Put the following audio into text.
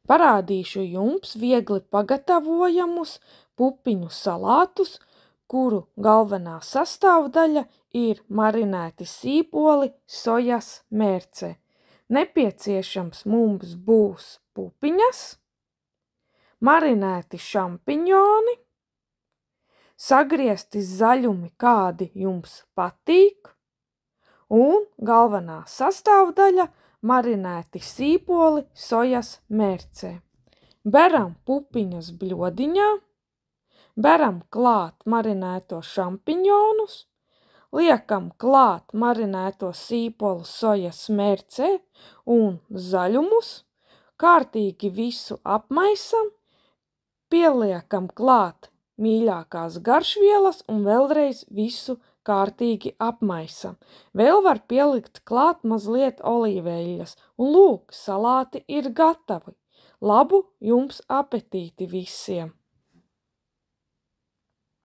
Parādīšu jums viegli pagatavojamus pupiņu salātus, kuru galvenā sastāvdaļa ir marinēti sīpoli sojas mērcē. Nepieciešams mums būs pupiņas, marinēti šampiņoni, sagriezti zaļumi, kādi jums patīk, un galvenā sastāvdaļa marinēti sīpoli sojas mērcē. Beram pupiņas bļodiņā, beram klāt marinētos šampiņonus, liekam klāt marinētos sīpolus sojas mērcē un zaļumus, kārtīgi visu apmaisam, pieliekam klāt mīļākās garšvielas un vēlreiz visu kārtīgi apmaisam. Vēl var pielikt klāt mazliet olīveļas, un lūk, salāti ir gatavi. Labu jums apetīti visiem!